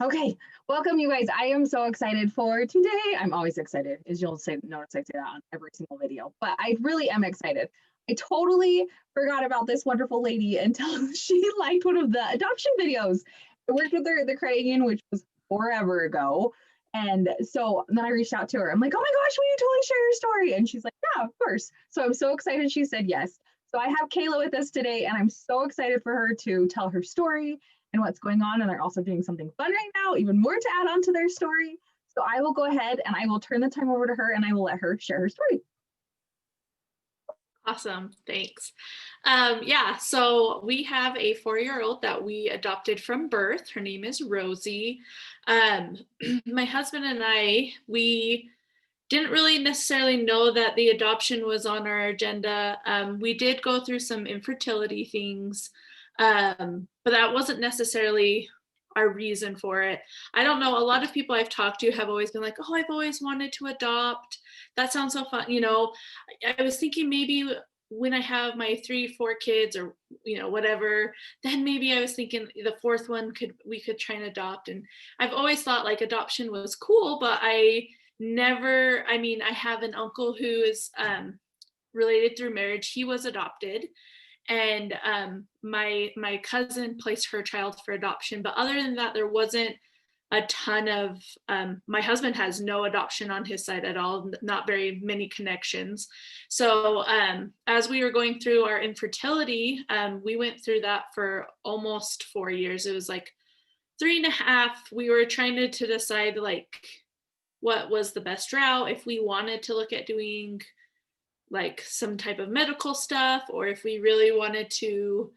Okay, welcome you guys. I am so excited for today. I'm always excited, as you'll notice I say that on every single video, but I really am excited. I totally forgot about this wonderful lady until she liked one of the adoption videos. I worked with her at the Craigian, which was forever ago. And so then I reached out to her. I'm like, oh my gosh, will you totally share your story? And she's like, yeah, of course. So I'm so excited she said yes. So I have Kayla with us today, and I'm so excited for her to tell her story and what's going on. And they're also doing something fun right now, even more to add on to their story. So I will go ahead and I will turn the time over to her and I will let her share her story. Awesome. Thanks. Yeah, so we have a 4-year-old that we adopted from birth. Her name is Rosie. Um, my husband and we didn't really necessarily know that the adoption was on our agenda. We did go through some infertility things, but that wasn't necessarily our reason for it. I don't know. A lot of people I've talked to have always been like, oh, I've always wanted to adopt. That sounds so fun. I was thinking maybe when I have my 3, 4 kids or, whatever, then maybe I was thinking the fourth one we could try and adopt. And I've always thought like adoption was cool, but I have an uncle who is related through marriage. He was adopted, and my cousin placed her child for adoption. But other than that, there wasn't a ton of. My husband has no adoption on his side at all, not very many connections. So as we were going through our infertility, we went through that for almost 4 years. It was like 3.5. We were trying to decide like what was the best route, if we wanted to look at doing like some type of medical stuff, or if we really wanted to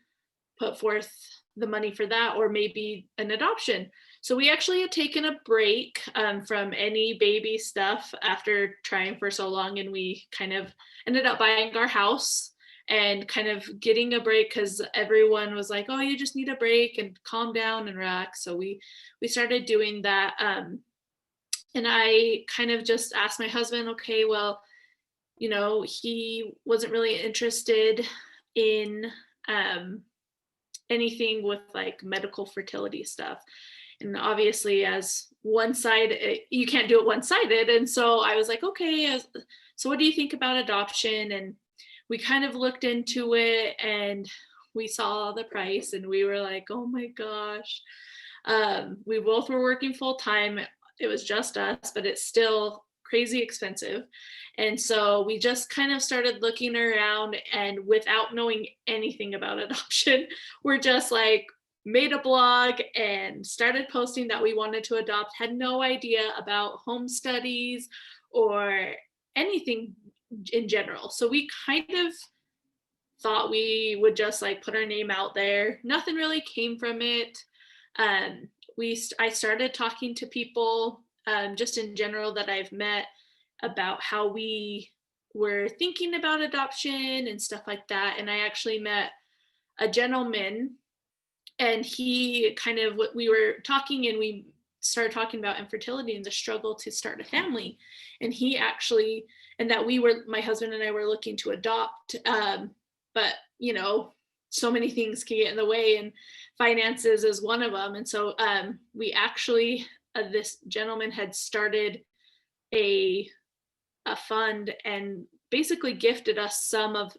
put forth the money for that, or maybe an adoption. So we actually had taken a break from any baby stuff after trying for so long, and we kind of ended up buying our house and kind of getting a break because everyone was like, oh, you just need a break and calm down and relax. So we started doing that. And I kind of just asked my husband, okay, well, he wasn't really interested in anything with like medical fertility stuff. And obviously, as one side, you can't do it one-sided. And so I was like, okay, so what do you think about adoption? And we kind of looked into it and we saw the price and we were like, oh my gosh. We both were working full time. It was just us, but it's still crazy expensive. And so we just kind of started looking around, and without knowing anything about adoption, we're just like made a blog and started posting that we wanted to adopt, had no idea about home studies or anything in general. So we kind of thought we would just like put our name out there. Nothing really came from it. I started talking to people just in general that I've met about how we were thinking about adoption and stuff like that. And I actually met a gentleman, and he kind of, we were talking and we started talking about infertility and the struggle to start a family. And he actually, and that my husband and I were looking to adopt. But, so many things can get in the way, and finances is one of them. And so we actually, this gentleman had started a fund and basically gifted us some of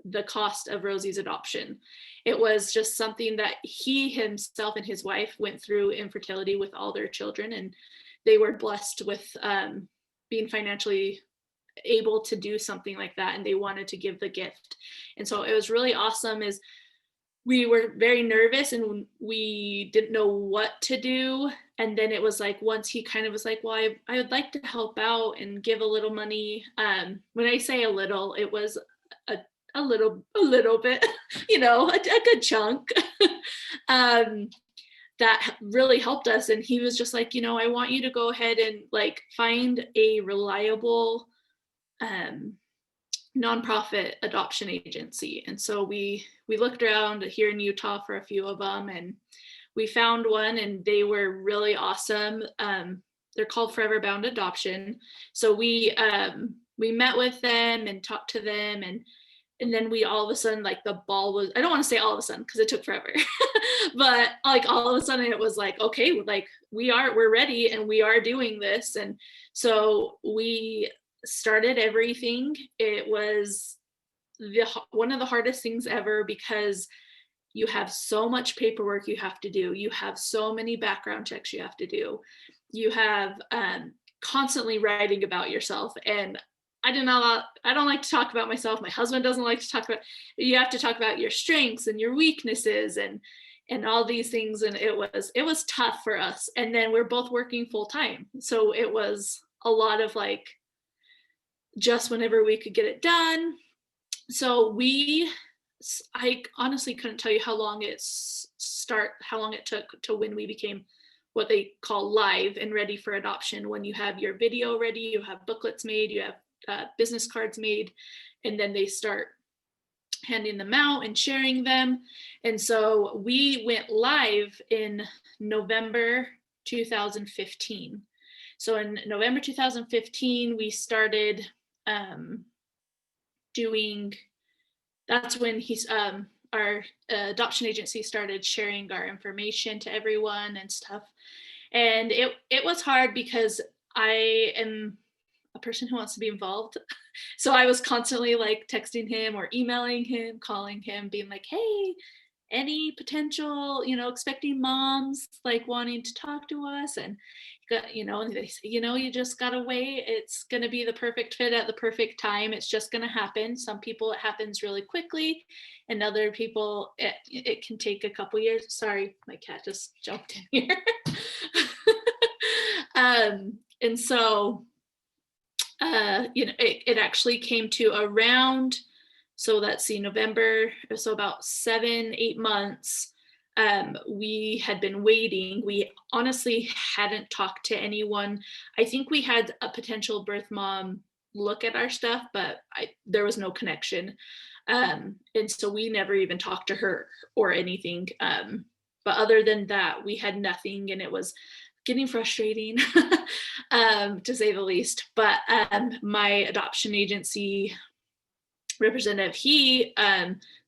the cost of Rosie's adoption. It was just something that he himself and his wife went through infertility with all their children, and they were blessed with being financially able to do something like that, and they wanted to give the gift. And so it was really awesome. Is we were very nervous and we didn't know what to do. And then it was like, once he kind of was like, well, I would like to help out and give a little money. When I say a little, it was a little bit, a good chunk. That really helped us. And he was just like, I want you to go ahead and like find a reliable nonprofit adoption agency. And so we looked around here in Utah for a few of them, and we found one, and they were really awesome. They're called Forever Bound Adoption. So we met with them and talked to them, and And then we all of a sudden, like the ball was, I don't want to say all of a sudden because it took forever, but like all of a sudden it was like, okay, like we're ready and we are doing this. And so we started everything. It was one of the hardest things ever because you have so much paperwork you have to do. You have so many background checks you have to do. You have constantly writing about yourself. And I don't like to talk about myself. My husband doesn't like to talk about, you have to talk about your strengths and your weaknesses and all these things. And it was tough for us. And then we're both working full time. So it was a lot of like, just whenever we could get it done. So I honestly couldn't tell you how long it took to when we became what they call live and ready for adoption. When you have your video ready, you have booklets made, you have business cards made, and then they start handing them out and sharing them. And so we went live in November 2015. So in November 2015, we started doing, that's when our adoption agency started sharing our information to everyone and stuff. And it was hard because I am a person who wants to be involved. So I was constantly like texting him or emailing him, calling him, being like, hey, any potential, expecting moms like wanting to talk to us. And they say, you just gotta wait. It's gonna be the perfect fit at the perfect time. It's just gonna happen. Some people it happens really quickly, and other people it can take a couple years. Sorry, my cat just jumped in here. And so it actually came to around, so let's see, November, so about 7-8 months. We had been waiting. We honestly hadn't talked to anyone. I think we had a potential birth mom look at our stuff, but there was no connection. And so we never even talked to her or anything. But other than that, we had nothing, and it was getting frustrating, to say the least. But my adoption agency representative, he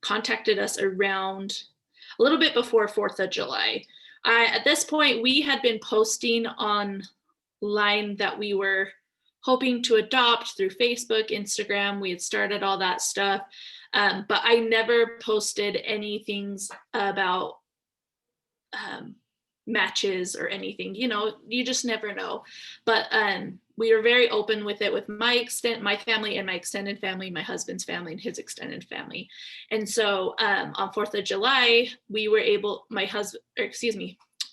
contacted us around a little bit before 4th of July. At this point, we had been posting online that we were hoping to adopt through Facebook, Instagram. We had started all that stuff. But I never posted anything about matches or anything. You just never know. But we were very open with it with my family and my extended family, my husband's family and his extended family. And so on 4th of July, we were able, the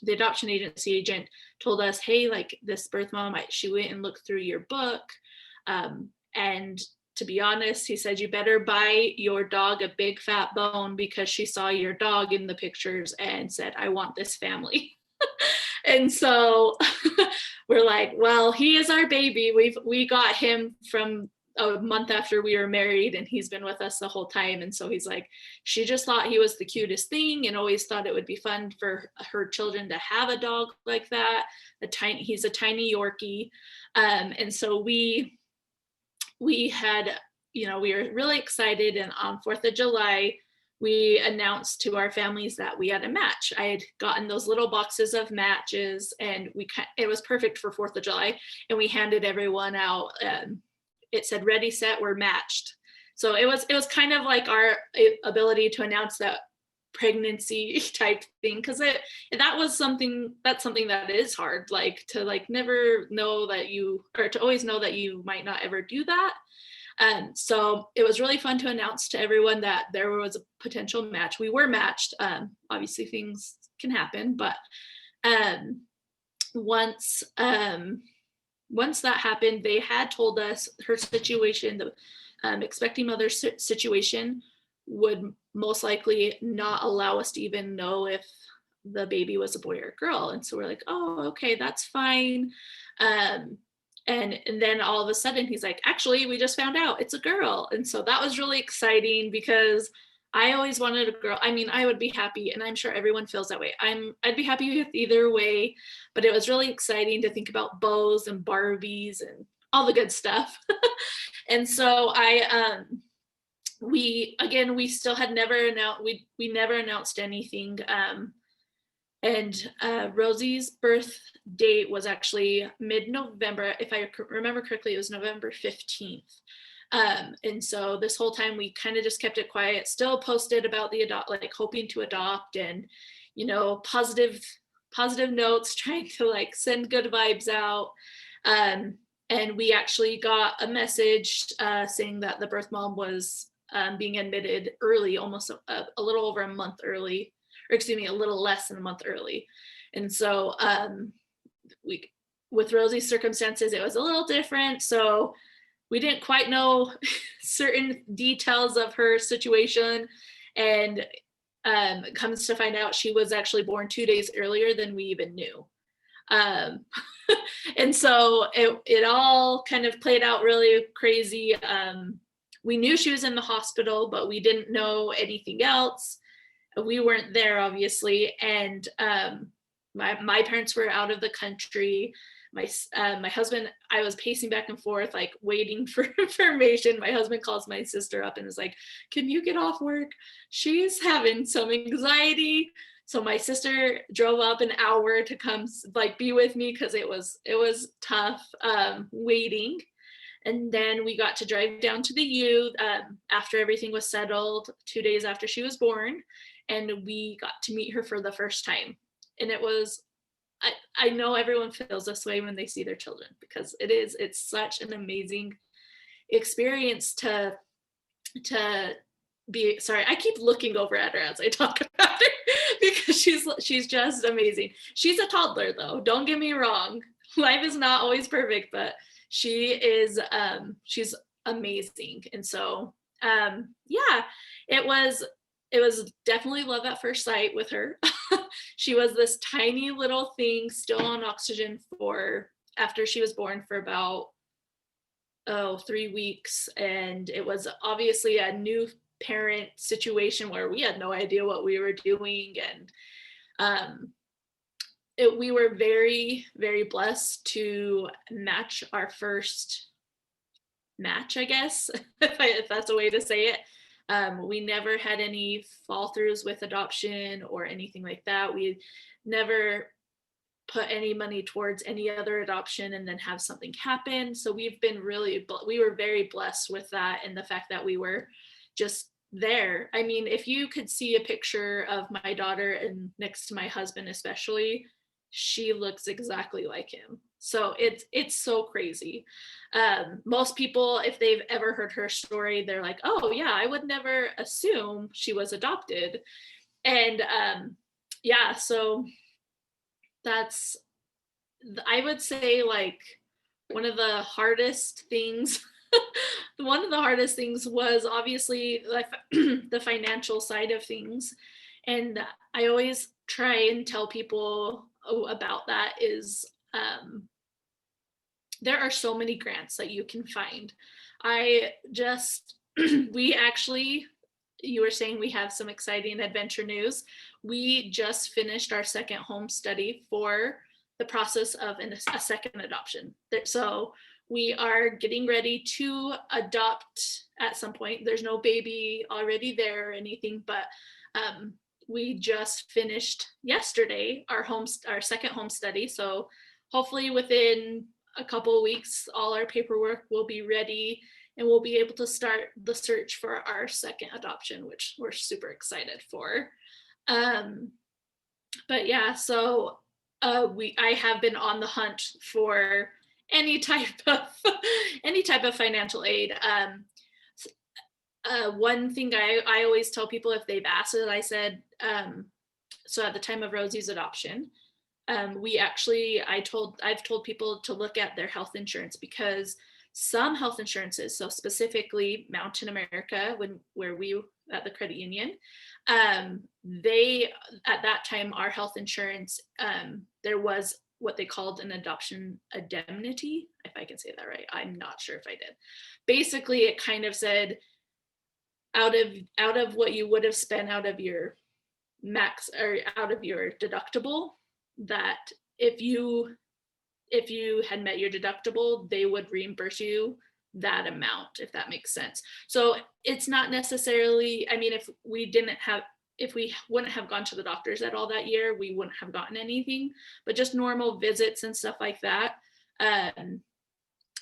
adoption agency agent told us, hey, like this birth mom, she went and looked through your book. And to be honest, he said, you better buy your dog a big fat bone because she saw your dog in the pictures and said, I want this family. And so we're like, well, he is our baby. We got him from a month after we were married, and he's been with us the whole time. And so he's like, she just thought he was the cutest thing and always thought it would be fun for her children to have a dog like that. He's a tiny Yorkie. And so we had, we were really excited. And on 4th of July, we announced to our families that we had a match. I had gotten those little boxes of matches, and it was perfect for 4th of July. And we handed everyone out. It said, ready, set, we're matched. So it was kind of like our ability to announce that pregnancy type thing, because that's something that is hard, like to like never know that you, or to always know that you might not ever do that. So it was really fun to announce to everyone that there was a potential match. We were matched. Obviously things can happen, but once that happened, they had told us her situation, the expecting mother situation, would most likely not allow us to even know if the baby was a boy or a girl. And so we're like, oh, okay, that's fine. And then all of a sudden he's like, actually, we just found out it's a girl. And so that was really exciting because I always wanted a girl. I mean, I would be happy, and I'm sure everyone feels that way. I'd be happy with either way, but it was really exciting to think about bows and Barbies and all the good stuff. And so we still had never announced, we never announced anything. And Rosie's birth date was actually mid-November. If I remember correctly, it was November 15th. And so this whole time we kind of just kept it quiet, still posted about the like hoping to adopt, and, you know, positive notes, trying to like send good vibes out. And we actually got a message saying that the birth mom was being admitted early, almost a little over a month early, or excuse me, a little less than a month early. And so we, with Rosie's circumstances, it was a little different. So we didn't quite know certain details of her situation. And comes to find out, she was actually born 2 days earlier than we even knew. And so it all kind of played out really crazy. We knew she was in the hospital, but we didn't know anything else. We weren't there, obviously. And my parents were out of the country. My husband, I was pacing back and forth, like waiting for information. My husband calls my sister up and is like, "Can you get off work? She's having some anxiety." So my sister drove up an hour to come like be with me, because it was tough waiting. And then we got to drive down to the U after everything was settled, 2 days after she was born, and we got to meet her for the first time. And it was, I know everyone feels this way when they see their children, because it's such an amazing experience to be. Sorry, I keep looking over at her as I talk about her because she's just amazing. She's a toddler though, don't get me wrong. Life is not always perfect, but she is she's amazing. And so yeah, it was definitely love at first sight with her. She was this tiny little thing, still on oxygen after she was born, for about 3 weeks. And it was obviously a new parent situation where we had no idea what we were doing. And we were very, very blessed to match our first match, I guess, if that's a way to say it. We never had any fall throughs with adoption or anything like that. We never put any money towards any other adoption and then have something happen. So we were very blessed with that, and the fact that we were just there. I mean, if you could see a picture of my daughter and next to my husband especially, she looks exactly like him. So it's so crazy. Most people, if they've ever heard her story, they're like, "Oh yeah, I would never assume she was adopted." And yeah, so that's, I would say, like, one of the hardest things was obviously like the financial side of things. And I always try and tell people about that is there are so many grants that you can find. We actually, you were saying we have some exciting adventure news. We just finished our second home study for the process of a second adoption. So we are getting ready to adopt at some point. There's no baby already there or anything, but we just finished yesterday our second home study. So hopefully within a couple of weeks, all our paperwork will be ready and we'll be able to start the search for our second adoption, which we're super excited for. But yeah, so I have been on the hunt for any type of financial aid. One thing I always tell people if they've asked it, I said, so at the time of Rosie's adoption, I've told people to look at their health insurance, because some health insurances, so specifically Mountain America, where we at the credit union, they, at that time, our health insurance, there was what they called an adoption indemnity, if I can say that right. I'm not sure if I did. Basically, it kind of said, out of what you would have spent out of your max or out of your deductible, that if you had met your deductible, they would reimburse you that amount, if that makes sense. So it's not necessarily, I mean, if we wouldn't have gone to the doctors at all that year, we wouldn't have gotten anything, but just normal visits and stuff like that.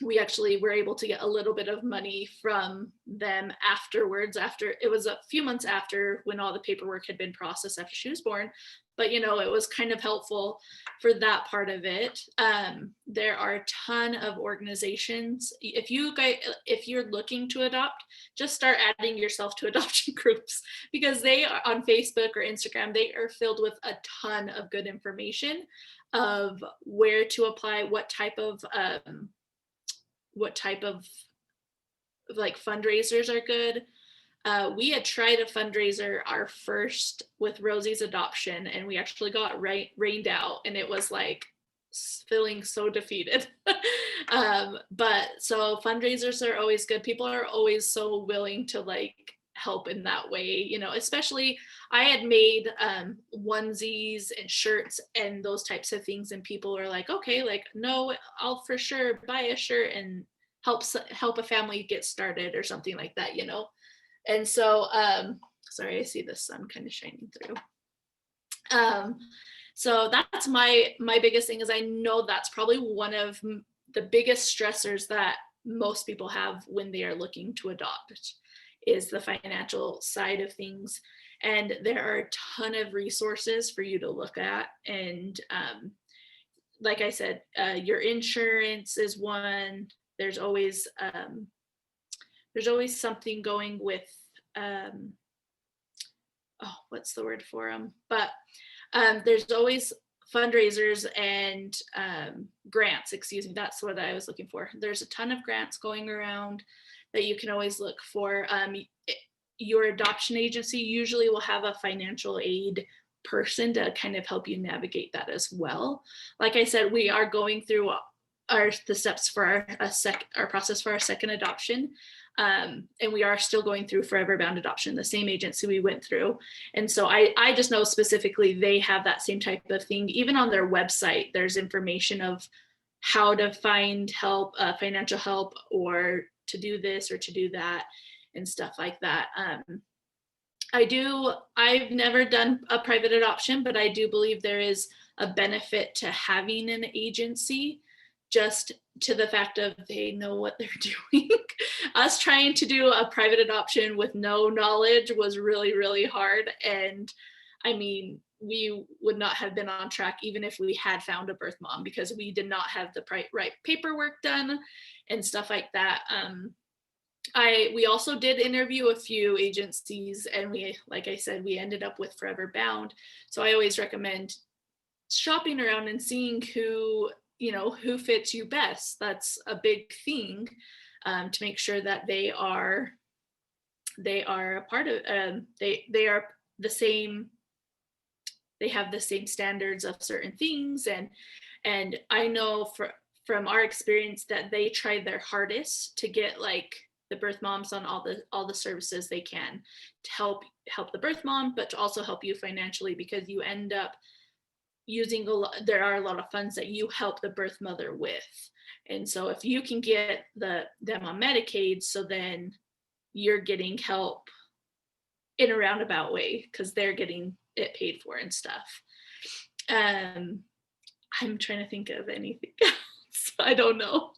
We actually were able to get a little bit of money from them afterwards. After it was a few months after, when all the paperwork had been processed after she was born, but you know, it was kind of helpful for that part of it. There are a ton of organizations. If you're looking to adopt, just start adding yourself to adoption groups, because they are on Facebook or Instagram. They are filled with a ton of good information of where to apply, what type of like fundraisers are good. We had tried a fundraiser, our first, with Rosie's adoption, and we actually got rained out, and it was like feeling so defeated. But so fundraisers are always good. People are always so willing to like help in that way, you know. Especially I had made onesies and shirts and those types of things, and people were like, okay, like, no, I'll for sure buy a shirt and help a family get started or something like that, you know. And so sorry, I see the sun kind of shining through. So that's my biggest thing, is I know that's probably one of the biggest stressors that most people have when they are looking to adopt, is the financial side of things. And there are a ton of resources for you to look at. And like I said, your insurance is one. There's always something going with what's the word for them? But there's always fundraisers and grants, excuse me, that's what I was looking for. There's a ton of grants going around that you can always look for. Your adoption agency usually will have a financial aid person to kind of help you navigate that as well. Like I said, we are going through the steps for our process for our second adoption. And we are still going through Forever Bound Adoption, the same agency we went through. And so I just know specifically they have that same type of thing. Even on their website, there's information of how to find help, financial help, or to do this or to do that and stuff like that. I've never done a private adoption, but I do believe there is a benefit to having an agency, just to the fact of they know what they're doing. Us trying to do a private adoption with no knowledge was really, really hard. And I mean, we would not have been on track even if we had found a birth mom, because we did not have the right paperwork done and stuff like that. We also did interview a few agencies, and like I said, we ended up with Forever Bound. So I always recommend shopping around and seeing who fits you best. That's a big thing, to make sure that they are a part of, they are the same, they have the same standards of certain things. And I know from our experience that they try their hardest to get like the birth moms on all the services they can to help the birth mom, but to also help you financially, because you end up using there are a lot of funds that you help the birth mother with. And so if you can get them on Medicaid, so then you're getting help in a roundabout way, because they're getting it paid for and stuff. I'm trying to think of anything else. I don't know.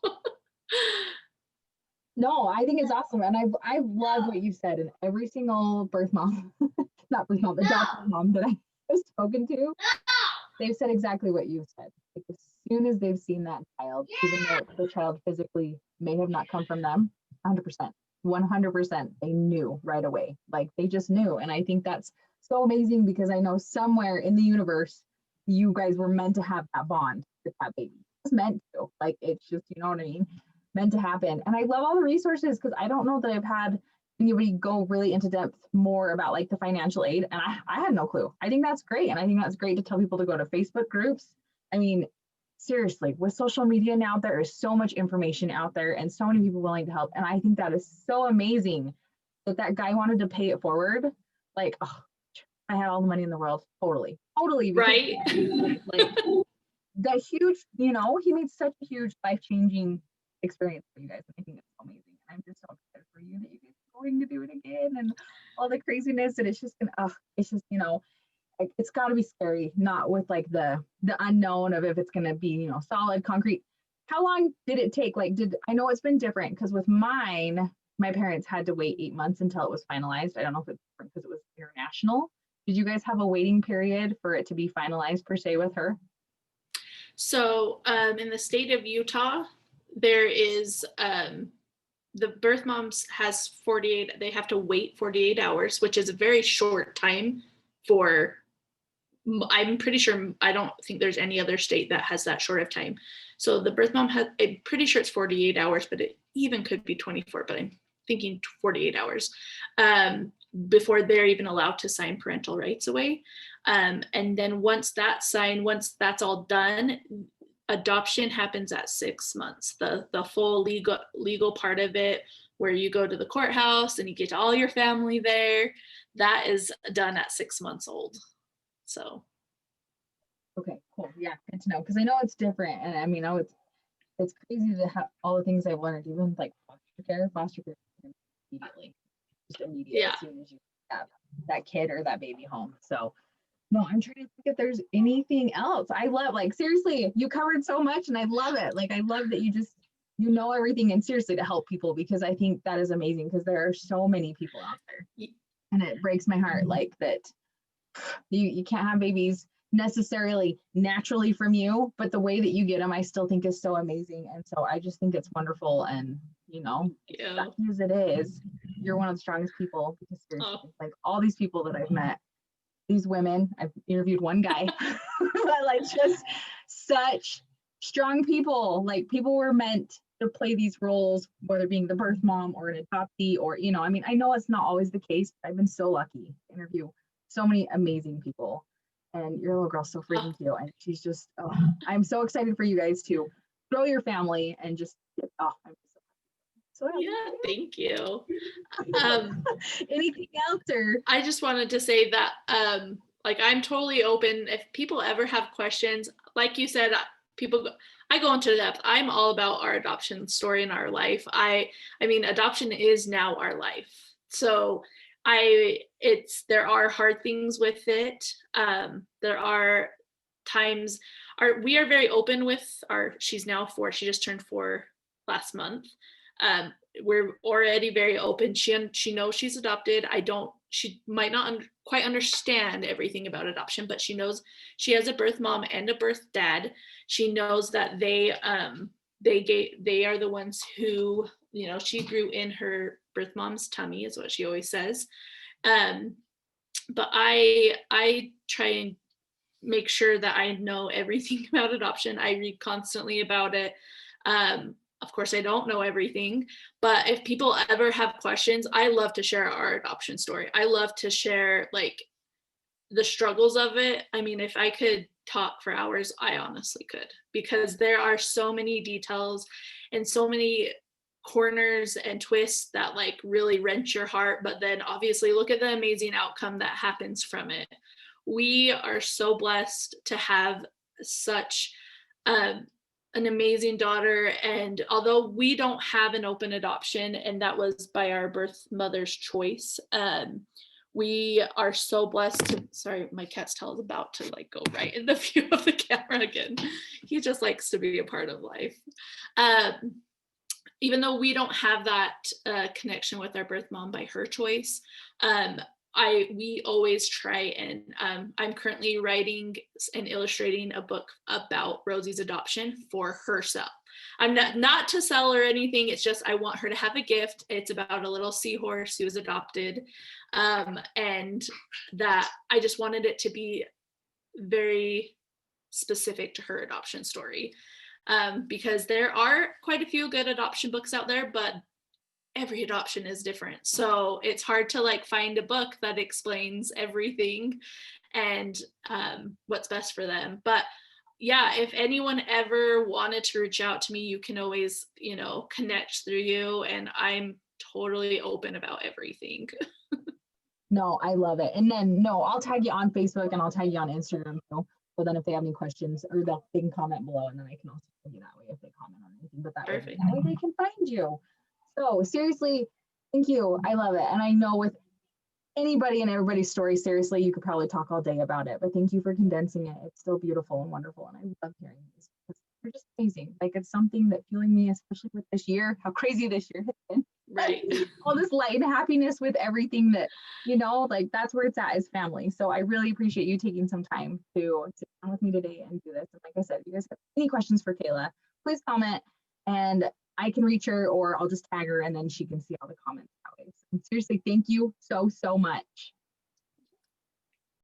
No, I think it's awesome. And I love what you said. And every single birth mom, not birth mom, adoptive mom that I have spoken to, they've said exactly what you said. Like, as soon as they've seen that child, even though the child physically may have not come from them, 100%, they knew right away. Like, they just knew. And I think that's so amazing, because I know somewhere in the universe, you guys were meant to have that bond with that baby. It's meant to. Like, it's just, you know what I mean? Meant to happen. And I love all the resources, because I don't know that I've had anybody go really into depth more about like the financial aid. And I had no clue. I think that's great. And I think that's great to tell people to go to Facebook groups. I mean, seriously, with social media now, there is so much information out there and so many people willing to help. And I think that is so amazing that guy wanted to pay it forward. Like, oh, I had all the money in the world. Totally. Right. Like, that huge, he made such a huge life-changing experience for you guys. I think it's amazing. going to do it again and all the craziness. And it's just gonna, it's just, like, it's got to be scary, not with like the unknown of if it's going to be, solid concrete. How long did it take? Like, I know it's been different because with mine, my parents had to wait 8 months until it was finalized. I don't know if it's different because it was international. Did you guys have a waiting period for it to be finalized per se with her? So in the state of Utah, there is the birth moms has 48, they have to wait 48 hours, which is a very short time for, I'm pretty sure, I don't think there's any other state that has that short of time. So the birth mom I'm pretty sure it's 48 hours, but it even could be 24, but I'm thinking 48 hours before they're even allowed to sign parental rights away. And then once that's that's all done, adoption happens at 6 months. The full legal part of it, where you go to the courthouse and you get all your family there, that is done at 6 months old. So. Okay, cool. Yeah, good to know. Because I know it's different. And I mean, it's crazy to have all the things I've learned, even like foster care immediately. Just immediately as soon as you have that kid or that baby home. So no, I'm trying to think if there's anything else. I love, like, seriously, you covered so much and I love it. Like, I love that you know everything, and seriously to help people, because I think that is amazing, because there are so many people out there. And it breaks my heart, like, that you can't have babies necessarily naturally from you, but the way that you get them, I still think is so amazing. And so I just think it's wonderful. And, sucky as it is, you're one of the strongest people, because seriously, like, all these people that I've met, these women, I've interviewed one guy, but like, just such strong people. Like, people were meant to play these roles, whether being the birth mom or an adoptee, or, I mean, I know it's not always the case, but I've been so lucky to interview so many amazing people. And your little girl's so freaking cute. And she's just, I'm so excited for you guys to grow your family and just, I'm so happy. Yeah, thank you. Anything else? Or I just wanted to say that, like, I'm totally open. If people ever have questions, like you said, I go into depth. I'm all about our adoption story in our life. I mean, adoption is now our life. So there are hard things with it. There are times we are very open with she's now 4. She just turned 4 last month. We're already very open. She knows she's adopted. She might not quite understand everything about adoption, but she knows she has a birth mom and a birth dad. She knows that they are the ones who, she grew in her birth mom's tummy, is what she always says. But I try and make sure that I know everything about adoption. I read constantly about it. Of course, I don't know everything, but if people ever have questions, I love to share our adoption story. I love to share, like, the struggles of it. I mean, if I could talk for hours, I honestly could, because there are so many details and so many corners and twists that, like, really wrench your heart. But then obviously look at the amazing outcome that happens from it. We are so blessed to have such an amazing daughter. And although we don't have an open adoption, and that was by our birth mother's choice, we are so blessed to, sorry, my cat's tail is about to, like, go right in the view of the camera again. He just likes to be a part of life. Even though we don't have that connection with our birth mom by her choice, we always try, and I'm currently writing and illustrating a book about Rosie's adoption for herself. I'm not to sell or anything. It's just, I want her to have a gift. It's about a little seahorse who was adopted. And that I just wanted it to be very specific to her adoption story. Because there are quite a few good adoption books out there, but every adoption is different. So it's hard to, like, find a book that explains everything and what's best for them. But yeah, if anyone ever wanted to reach out to me, you can always, connect through you, and I'm totally open about everything. No, I love it. And then, I'll tag you on Facebook and I'll tag you on Instagram too. So then if they have any questions, or they can comment below, and then I can also tag you that way if they comment on anything. But that way they can find you. So seriously, Thank you. I love it. And I know with anybody and everybody's story, seriously, you could probably talk all day about it, but thank you for condensing it. It's still beautiful and wonderful. And I love hearing these because they're just amazing. Like it's something that fueling me, especially with this year, how crazy this year has been. Right. All this light and happiness with everything that, you know, like that's where it's at is family. So I really appreciate you taking some time to sit down with me today and do this. And like I said, if you guys have any questions for Kayla, please comment and I can reach her or I'll just tag her and then she can see all the comments that way. So seriously, thank you so, so much.